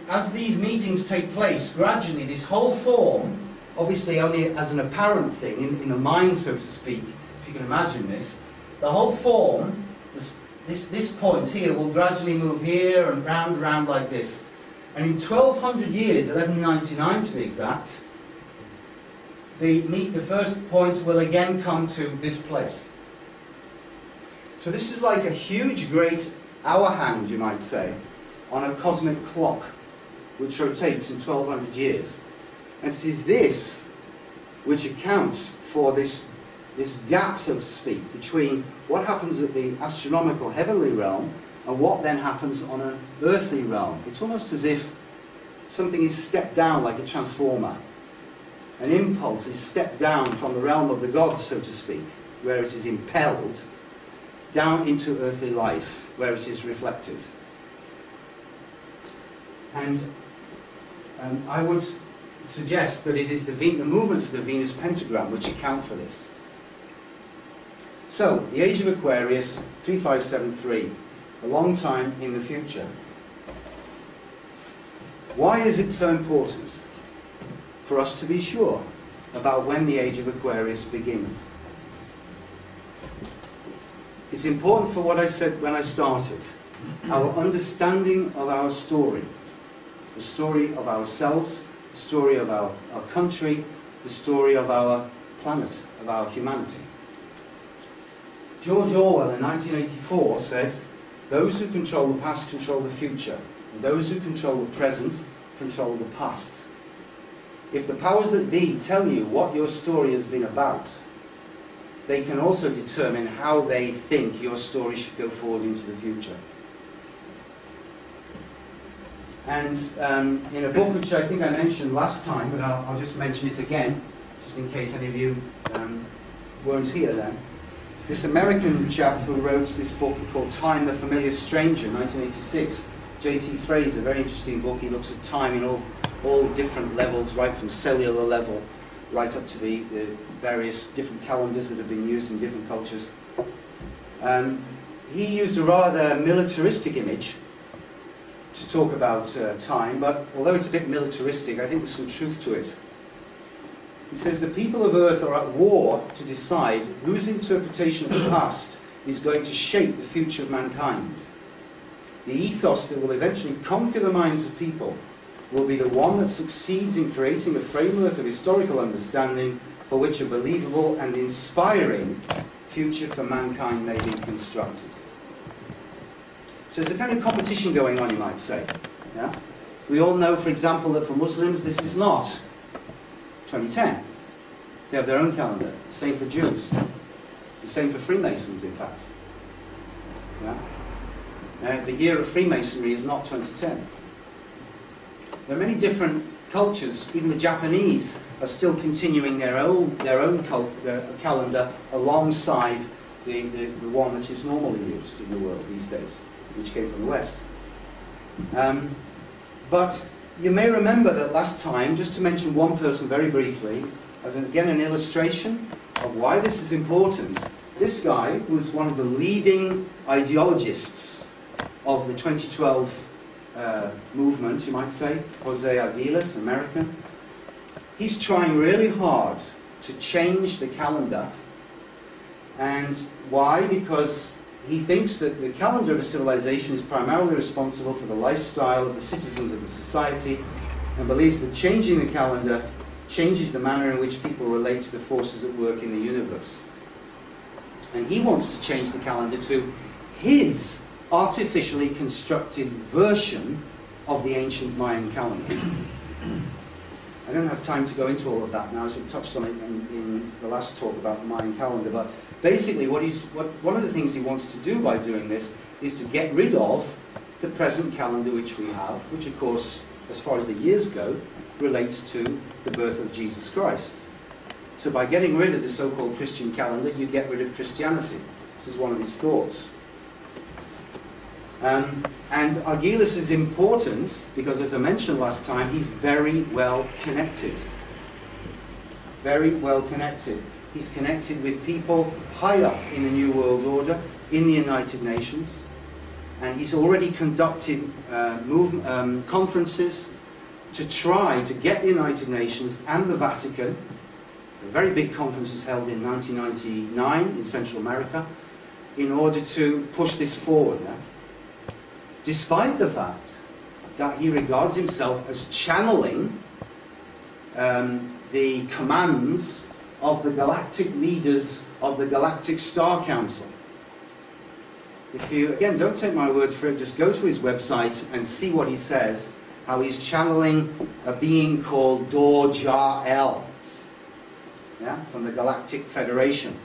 as these meetings take place, gradually this whole form, obviously only as an apparent thing, in a mind, so to speak, if you can imagine this, the whole form, this point here, will gradually move here and round like this. And in 1200 years, 1199 to be exact, the first point will again come to this place. So this is like a huge, great hour hand, you might say, on a cosmic clock, which rotates in 1200 years. And it is this which accounts for this gap, so to speak, between what happens at the astronomical heavenly realm and what then happens on an earthly realm. It's almost as if something is stepped down like a transformer. An impulse is stepped down from the realm of the gods, so to speak, where it is impelled, down into earthly life, where it is reflected. And I would suggest that it is the movements of the Venus pentagram which account for this. So, the age of Aquarius, 3573, a long time in the future. Why is it so important for us to be sure about when the age of Aquarius begins? It's important for what I said when I started, our understanding of our story, the story of ourselves, the story of our country, the story of our planet, of our humanity. George Orwell in 1984 said, "Those who control the past control the future, and those who control the present control the past." If the powers that be tell you what your story has been about, they can also determine how they think your story should go forward into the future. And in a book which I think I mentioned last time, but I'll just mention it again, just in case any of you weren't here then. This American chap who wrote this book called Time, the Familiar Stranger, 1986, J.T. Fraser, very interesting book. He looks at time in all different levels, right from cellular level, right up to the various different calendars that have been used in different cultures. He used a rather militaristic image to talk about time, but although it's a bit militaristic, I think there's some truth to it. He says the people of Earth are at war to decide whose interpretation of the past is going to shape the future of mankind. The ethos that will eventually conquer the minds of people will be the one that succeeds in creating a framework of historical understanding for which a believable and inspiring future for mankind may be constructed. So there's a kind of competition going on, you might say. Yeah? We all know, for example, that for Muslims this is not 2010. They have their own calendar. Same for Jews. The same for Freemasons, in fact. Yeah? The year of Freemasonry is not 2010. There are many different cultures. Even the Japanese are still continuing their own calendar alongside the one that is normally used in the world these days, which came from the West. But you may remember that last time, just to mention one person very briefly, as again an illustration of why this is important, this guy was one of the leading ideologists of the 2012 movement, you might say, Jose Aguilas, American. He's trying really hard to change the calendar. And why? Because he thinks that the calendar of a civilization is primarily responsible for the lifestyle of the citizens of the society, and believes that changing the calendar changes the manner in which people relate to the forces at work in the universe. And he wants to change the calendar to his artificially constructed version of the ancient Mayan calendar. I don't have time to go into all of that now, as we touched on it in the last talk about the Mayan calendar, but basically one of the things he wants to do by doing this is to get rid of the present calendar which we have, which of course, as far as the years go, relates to the birth of Jesus Christ. So by getting rid of the so-called Christian calendar, you get rid of Christianity. This is one of his thoughts. And Aguilas is important because, as I mentioned last time, he's very well connected. Very well connected. He's connected with people high up in the New World Order, in the United Nations. And he's already conducted conferences to try to get the United Nations and the Vatican. A very big conference was held in 1999 in Central America in order to push this forward. Despite the fact that he regards himself as channeling the commands of the galactic leaders of the Galactic Star Council. If you, again, don't take my word for it, just go to his website and see what he says, how he's channeling a being called Dor-Jah-El, from the Galactic Federation.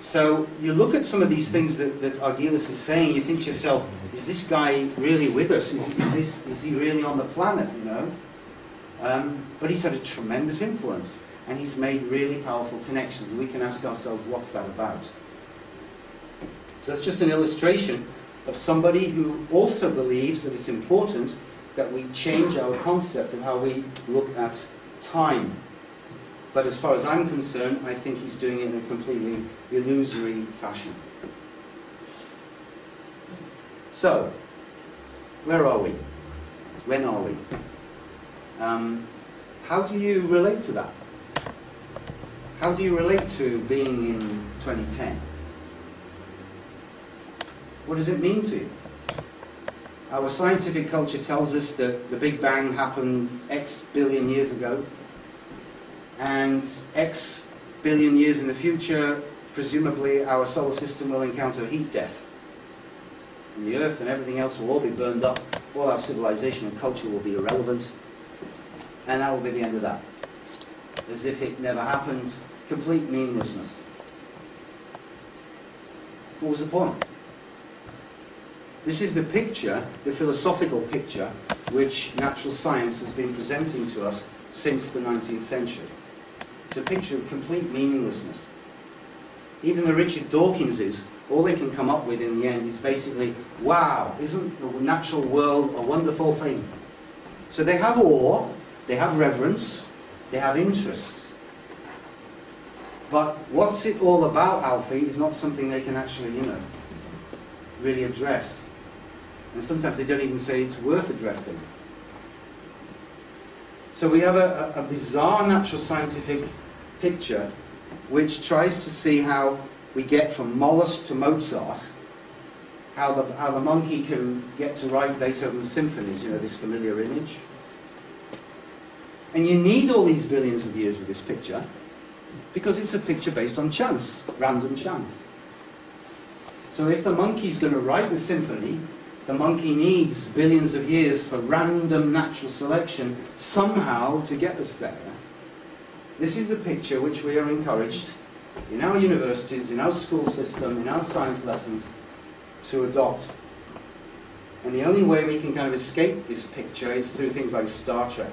So you look at some of these things that Argylis is saying, you think to yourself, is this guy really with us? Is he really on the planet, you know? But he's had a tremendous influence, and he's made really powerful connections, and we can ask ourselves, what's that about? So that's just an illustration of somebody who also believes that it's important that we change our concept of how we look at time. But as far as I'm concerned, I think he's doing it in a completely illusory fashion. So, where are we? When are we? How do you relate to that? How do you relate to being in 2010? What does it mean to you? Our scientific culture tells us that the Big Bang happened X billion years ago, and X billion years in the future, presumably our solar system will encounter heat death. And the Earth and everything else will all be burned up, all our civilization and culture will be irrelevant, and that will be the end of that. As if it never happened, complete meaninglessness. What was the point? This is the picture, the philosophical picture, which natural science has been presenting to us since the 19th century. It's a picture of complete meaninglessness. Even the Richard Dawkinses, all they can come up with in the end is basically, wow, isn't the natural world a wonderful thing? So they have awe, they have reverence, they have interest. But what's it all about, Alfie, is not something they can actually, you know, really address. And sometimes they don't even say it's worth addressing. So we have a bizarre natural scientific picture which tries to see how we get from mollusk to Mozart, how the monkey can get to write Beethoven's symphonies, you know, this familiar image. And you need all these billions of years with this picture because it's a picture based on chance, random chance. So if the monkey's going to write the symphony, the monkey needs billions of years for random natural selection somehow to get us there. This is the picture which we are encouraged in our universities, in our school system, in our science lessons to adopt. And the only way we can kind of escape this picture is through things like Star Trek.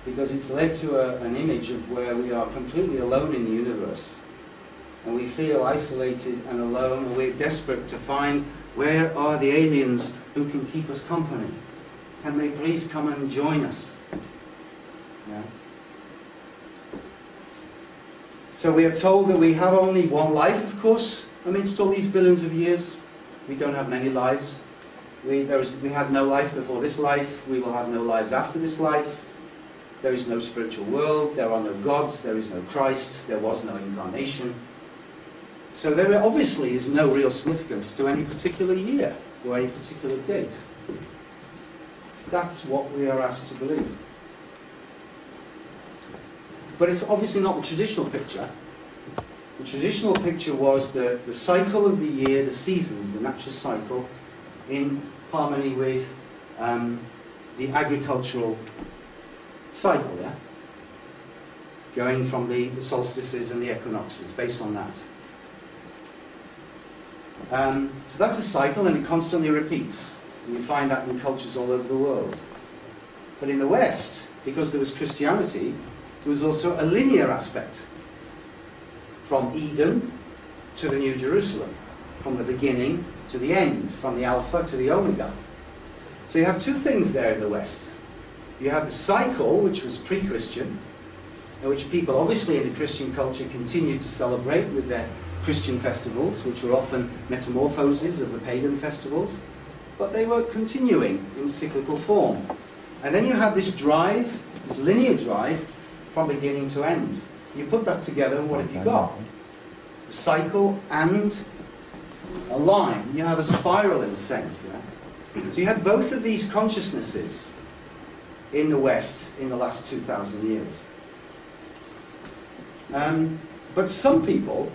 Because it's led to an image of where we are completely alone in the universe. And we feel isolated and alone, and we're desperate to find where are the aliens who can keep us company. Can they please come and join us? Yeah. So we are told that we have only one life, of course, amidst all these billions of years. We don't have many lives. We had no life before this life. We will have no lives after this life. There is no spiritual world. There are no gods. There is no Christ. There was no incarnation. So there obviously is no real significance to any particular year or any particular date. That's what we are asked to believe. But it's obviously not the traditional picture. The traditional picture was the cycle of the year, the seasons, the natural cycle, in harmony with the agricultural cycle, yeah? Going from the solstices and the equinoxes, based on that. So that's a cycle, and it constantly repeats. And you find that in cultures all over the world. But in the West, because there was Christianity, there was also a linear aspect. From Eden to the New Jerusalem. From the beginning to the end. From the Alpha to the Omega. So you have two things there in the West. You have the cycle, which was pre-Christian, and which people obviously in the Christian culture continued to celebrate with their Christian festivals, which were often metamorphoses of the pagan festivals, but they were continuing in cyclical form. And then you have this drive, this linear drive, from beginning to end. You put that together, and what have you got? A cycle and a line. You have a spiral in a sense. Yeah? So you had both of these consciousnesses in the West in the last 2,000 years. But some people